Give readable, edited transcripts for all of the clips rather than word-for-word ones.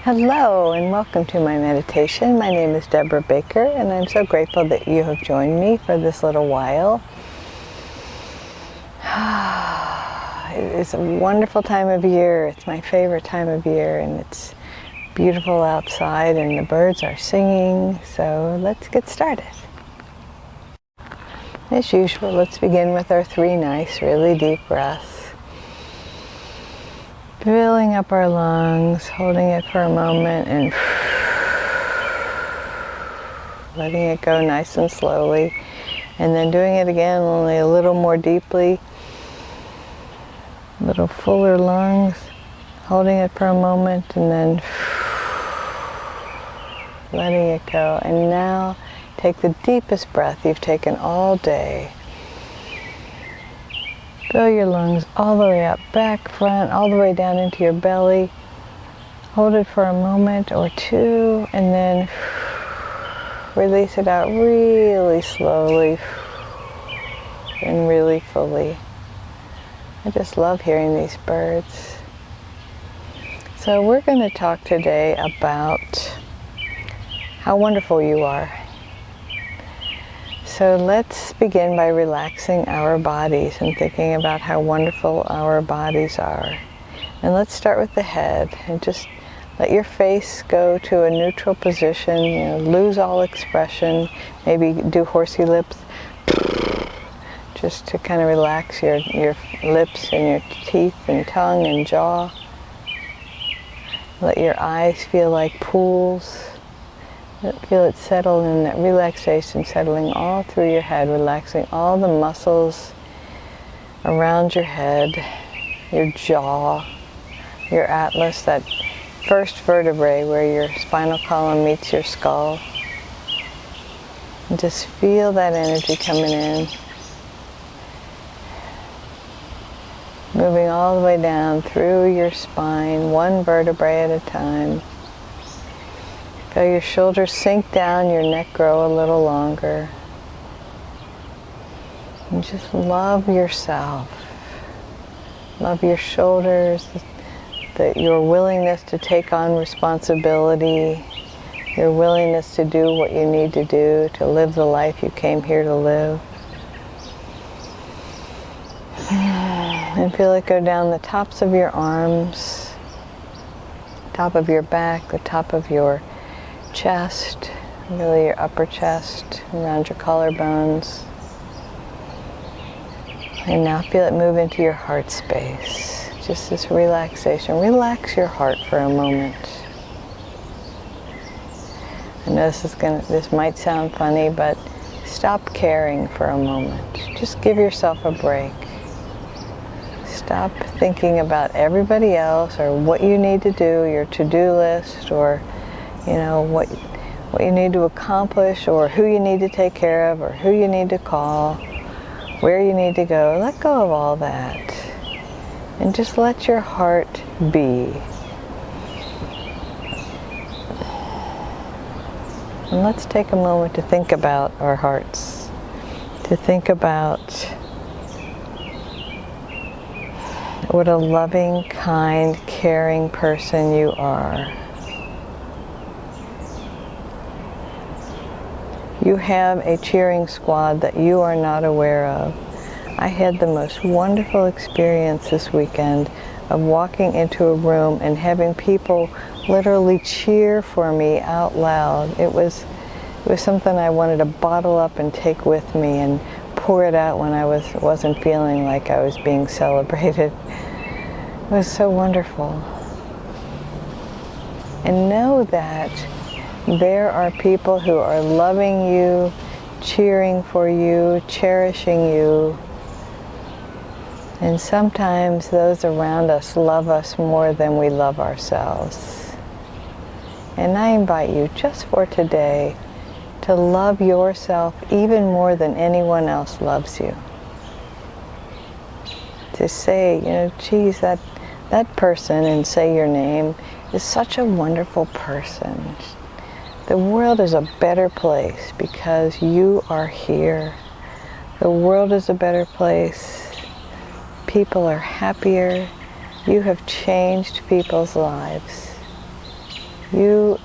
Hello and welcome to my meditation. My name is Debra Baker and I'm so grateful that you have joined me for this little while. It is a wonderful time of year. It's my favorite time of year and it's beautiful outside and the birds are singing. So let's get started. As usual, let's begin with our 3 nice, really deep breaths. Filling up our lungs, holding it for a moment and letting it go nice and slowly. And then doing it again, only a little more deeply. A little fuller lungs, holding it for a moment and then letting it go. And now take the deepest breath you've taken all day. Fill your lungs all the way up, back, front, all the way down into your belly. Hold it for a moment or two and then release it out really slowly and really fully. I just love hearing these birds. So we're going to talk today about how wonderful you are. So let's begin by relaxing our bodies and thinking about how wonderful our bodies are. And let's start with the head and just let your face go to a neutral position, lose all expression, maybe do horsey lips, just to kind of relax your lips and your teeth and tongue and jaw. Let your eyes feel like pools. Feel it settle in, that relaxation settling all through your head, relaxing all the muscles around your head, your jaw, your atlas, that first vertebrae where your spinal column meets your skull. And just feel that energy coming in. Moving all the way down through your spine, one vertebrae at a time. Feel your shoulders sink down, your neck grow a little longer. And just love yourself. Love your shoulders, your willingness to take on responsibility, your willingness to do what you need to do to live the life you came here to live. And feel it go down the tops of your arms, top of your back, the top of your chest, really your upper chest, around your collarbones. And now feel it move into your heart space. Just this relaxation. Relax your heart for a moment. I know this might sound funny, but stop caring for a moment. Just give yourself a break. Stop thinking about everybody else or what you need to do, your to-do list, or what you need to accomplish, or who you need to take care of, or who you need to call, where you need to go. Let go of all that and just let your heart be. And let's take a moment to think about our hearts, to think about what a loving, kind, caring person you are. You have a cheering squad that you are not aware of. I had the most wonderful experience this weekend of walking into a room and having people literally cheer for me out loud. It was something I wanted to bottle up and take with me and pour it out when I wasn't feeling like I was being celebrated. It was so wonderful. And know that there are people who are loving you, cheering for you, cherishing you. And sometimes those around us love us more than we love ourselves. And I invite you, just for today, to love yourself even more than anyone else loves you. To say, geez, that person, and say your name, is such a wonderful person. The world is a better place because you are here. The world is a better place. People are happier. You have changed people's lives. You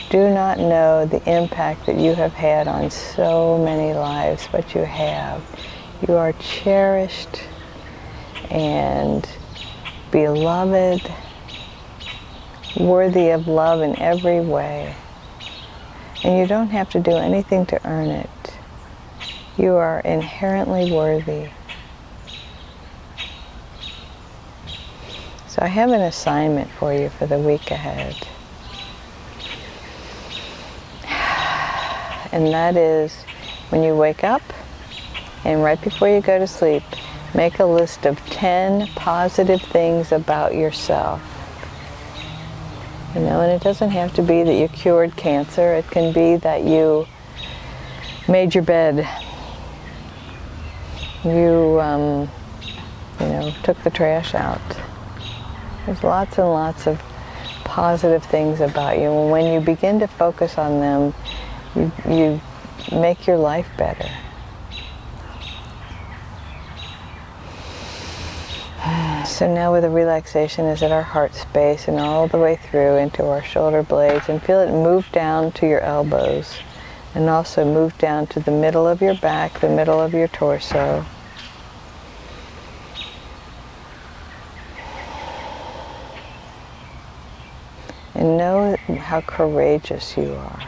do not know the impact that you have had on so many lives, but you have. You are cherished and beloved, worthy of love in every way. And you don't have to do anything to earn it. You are inherently worthy. So I have an assignment for you for the week ahead. And that is, when you wake up and right before you go to sleep, make a list of 10 positive things about yourself. And it doesn't have to be that you cured cancer. It can be that you made your bed. You, took the trash out. There's lots and lots of positive things about you. And when you begin to focus on them, you make your life better. So now with the relaxation is at our heart space and all the way through into our shoulder blades, and feel it move down to your elbows and also move down to the middle of your back, the middle of your torso. And know how courageous you are,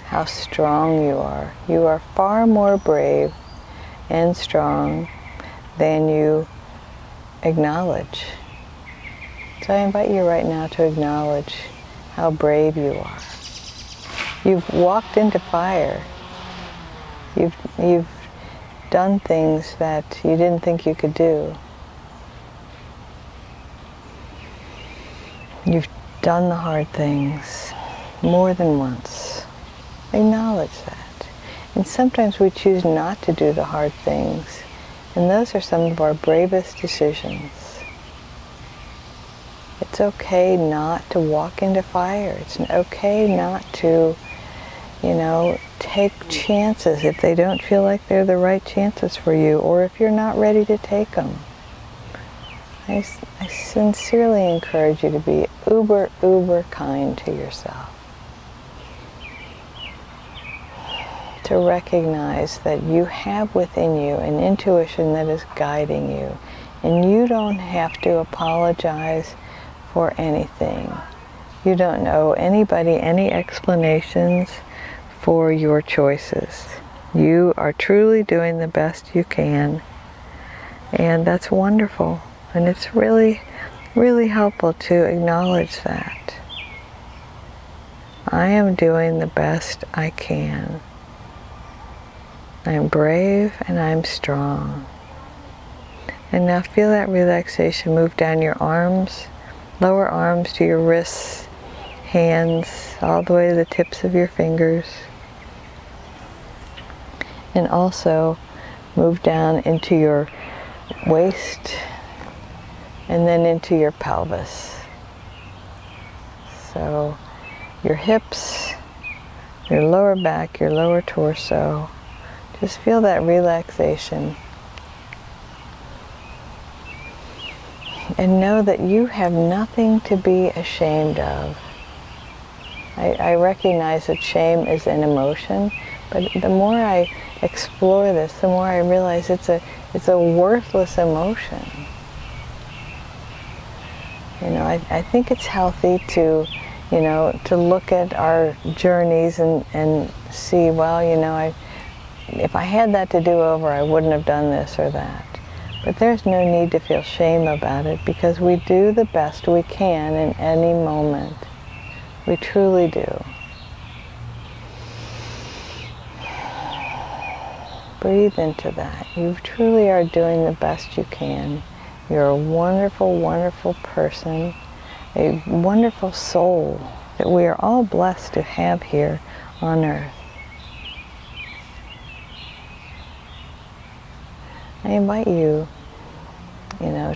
how strong you are. You are far more brave and strong than you acknowledge. So I invite you right now to acknowledge how brave you are. You've walked into fire. You've done things that you didn't think you could do. You've done the hard things more than once. Acknowledge that. And sometimes we choose not to do the hard things. And those are some of our bravest decisions. It's okay not to walk into fire. It's okay not to, take chances if they don't feel like they're the right chances for you, or if you're not ready to take them. I sincerely encourage you to be uber kind to yourself. To recognize that you have within you an intuition that is guiding you, and you don't have to apologize for anything. You don't owe anybody any explanations for your choices. You are truly doing the best you can, and that's wonderful. And it's really, really helpful to acknowledge that. I am doing the best I can. I am brave and I'm strong. And now feel that relaxation move down your arms, lower arms to your wrists, hands, all the way to the tips of your fingers. And also move down into your waist and then into your pelvis. So your hips, your lower back, your lower torso. Just feel that relaxation. And know that you have nothing to be ashamed of. I recognize that shame is an emotion, but the more I explore this, the more I realize it's a worthless emotion. I think it's healthy to look at our journeys and see, well, if I had that to do over, I wouldn't have done this or that. But there's no need to feel shame about it, because we do the best we can in any moment. We truly do. Breathe into that. You truly are doing the best you can. You're a wonderful, wonderful person, a wonderful soul that we are all blessed to have here on earth. I invite you,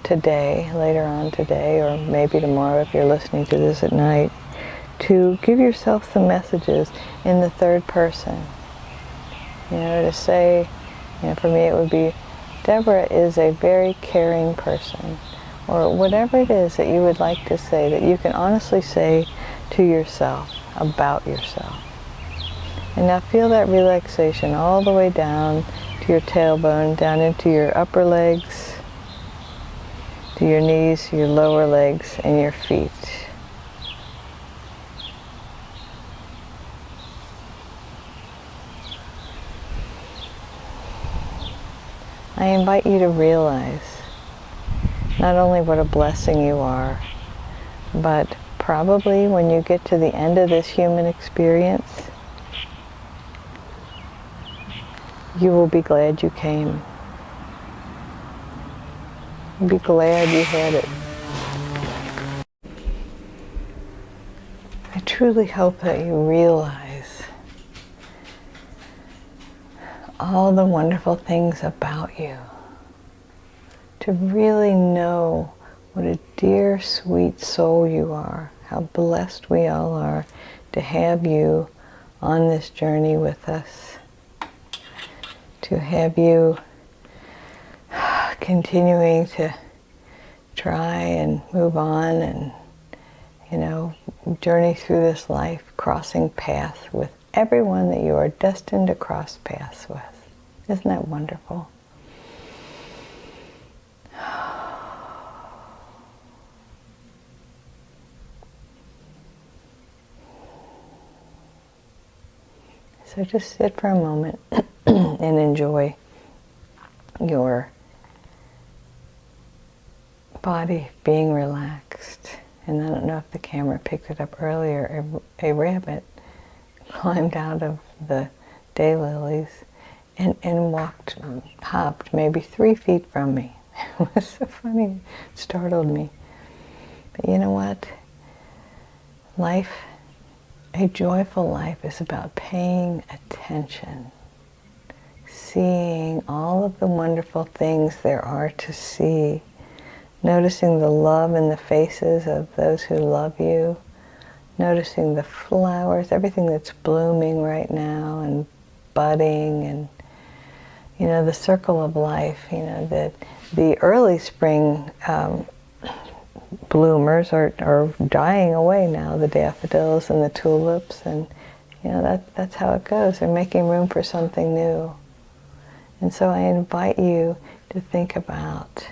today, later on today, or maybe tomorrow if you're listening to this at night, to give yourself some messages in the third person. To say, for me it would be, Debra is a very caring person, or whatever it is that you would like to say, that you can honestly say to yourself, about yourself. And now feel that relaxation all the way down to your tailbone, down into your upper legs, to your knees, your lower legs, and your feet. I invite you to realize not only what a blessing you are, but probably when you get to the end of this human experience, you will be glad you came. You'll be glad you had it. I truly hope that you realize all the wonderful things about you. To really know what a dear, sweet soul you are, how blessed we all are to have you on this journey with us, to have you continuing to try and move on and, journey through this life, crossing paths with everyone that you are destined to cross paths with. Isn't that wonderful? So just sit for a moment and enjoy your body being relaxed. And I don't know if the camera picked it up earlier, a rabbit climbed out of the daylilies and hopped maybe 3 feet from me. It was so funny, it startled me. But you know what? Life, a joyful life, is about paying attention, seeing all of the wonderful things there are to see, noticing the love in the faces of those who love you, noticing the flowers, everything that's blooming right now and budding, and the circle of life, that the early spring bloomers are dying away now, the daffodils and the tulips, and that's how it goes. They're making room for something new. And so I invite you to think about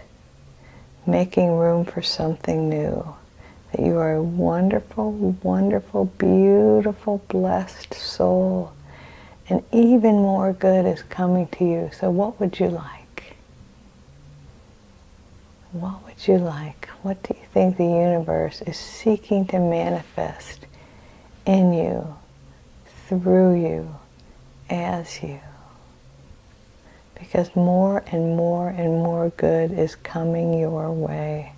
making room for something new, that you are a wonderful, wonderful, beautiful, blessed soul, and even more good is coming to you. So what would you like? What would you like? What do you think the universe is seeking to manifest in you, through you, as you? Because more and more and more good is coming your way.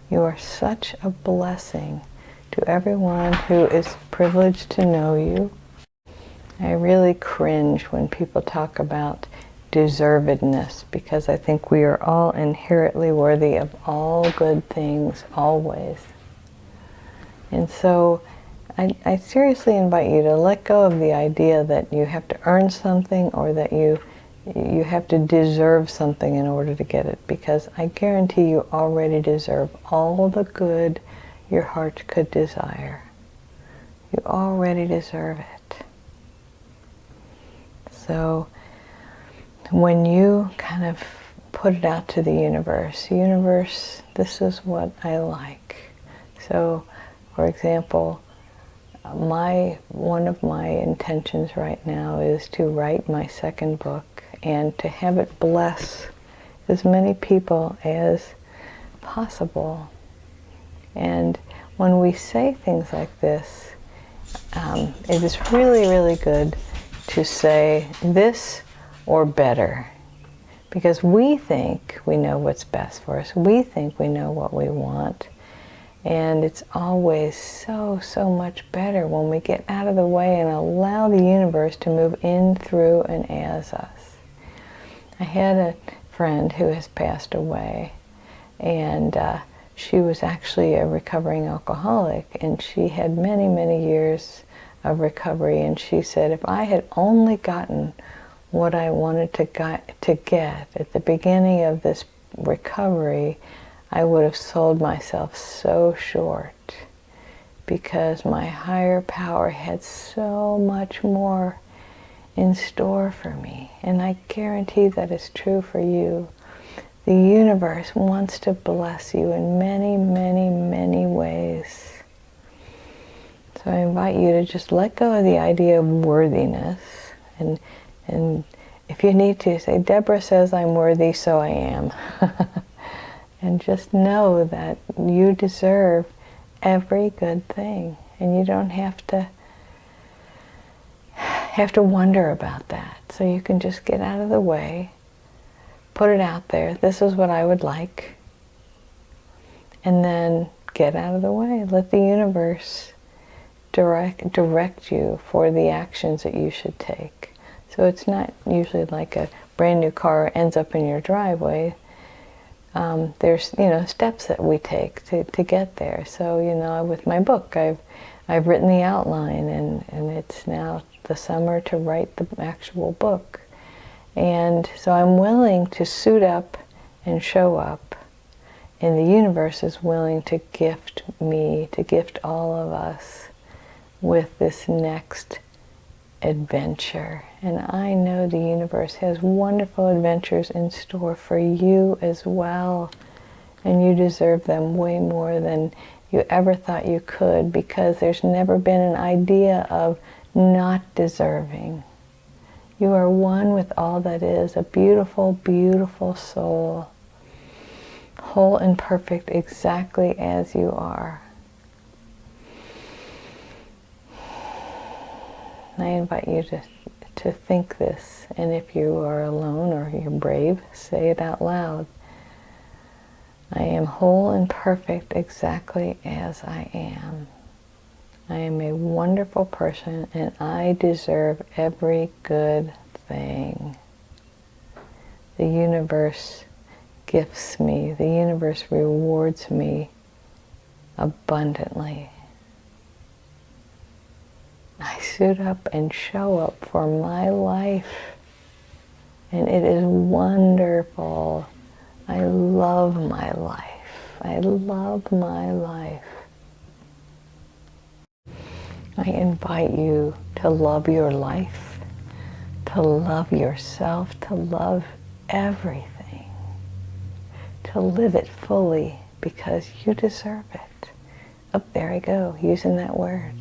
You are such a blessing to everyone who is privileged to know you. I really cringe when people talk about deservedness, because I think we are all inherently worthy of all good things, always. And so I seriously invite you to let go of the idea that you have to earn something or that you have to deserve something in order to get it, because I guarantee you already deserve all the good your heart could desire. You already deserve it. So when you kind of put it out to the universe, this is what I like. So, for example, one of my intentions right now is to write my second book and to have it bless as many people as possible. And when we say things like this, it is really, really good to say this or better, because we think we know what's best for us. We think we know what we want. And it's always so, so much better when we get out of the way and allow the universe to move in, through, and as us. I had a friend who has passed away, and she was actually a recovering alcoholic, and she had many, many years of recovery, and she said, if I had only gotten what I wanted to get at the beginning of this recovery, I would have sold myself so short, because my higher power had so much more in store for me. And I guarantee that is true for you. The universe wants to bless you in many, many, many ways. So I invite you to just let go of the idea of worthiness, and if you need to, say, Debra says I'm worthy, so I am. And just know that you deserve every good thing, and you don't have to wonder about that. So you can just get out of the way, put it out there, this is what I would like, and then get out of the way. Let the universe direct you for the actions that you should take. So it's not usually like a brand new car ends up in your driveway. There's steps that we take to get there. So with my book, I've written the outline, and it's now the summer to write the actual book. And so I'm willing to suit up and show up, and the universe is willing to gift me, to gift all of us with this next adventure. And I know the universe has wonderful adventures in store for you as well, and you deserve them way more than you ever thought you could, because there's never been an idea of not deserving. You are one with all that is, a beautiful, beautiful soul, whole and perfect exactly as you are. I invite you to think this, and if you are alone or you're brave, say it out loud. I am whole and perfect exactly as I am. I am a wonderful person, and I deserve every good thing. The universe gifts me. The universe rewards me abundantly. I suit up and show up for my life, and it is wonderful. I love my life. I love my life. I invite you to love your life, to love yourself, to love everything, to live it fully, because you deserve it. Oh, there I go, using that word.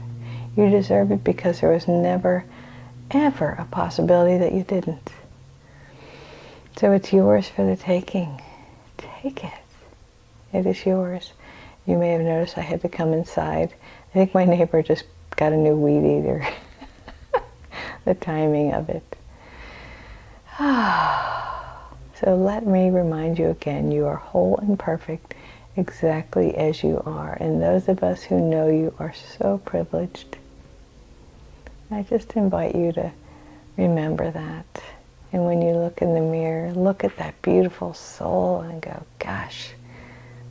You deserve it because there was never, ever a possibility that you didn't. So it's yours for the taking. Take it. It is yours. You may have noticed I had to come inside. I think my neighbor just got a new weed eater. The timing of it. So let me remind you again, you are whole and perfect exactly as you are. And those of us who know you are so privileged. I just invite you to remember that. And when you look in the mirror, look at that beautiful soul and go, gosh,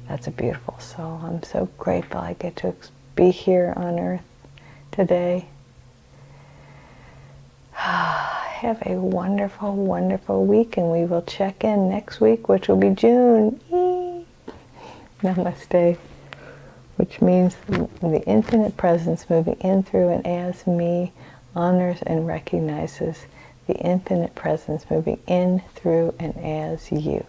that's a beautiful soul. I'm so grateful I get to be here on earth today. Have a wonderful, wonderful week, and we will check in next week, which will be June. Eee. Namaste. Which means the infinite presence moving in, through, and as me honors and recognizes the infinite presence moving in, through, and as you.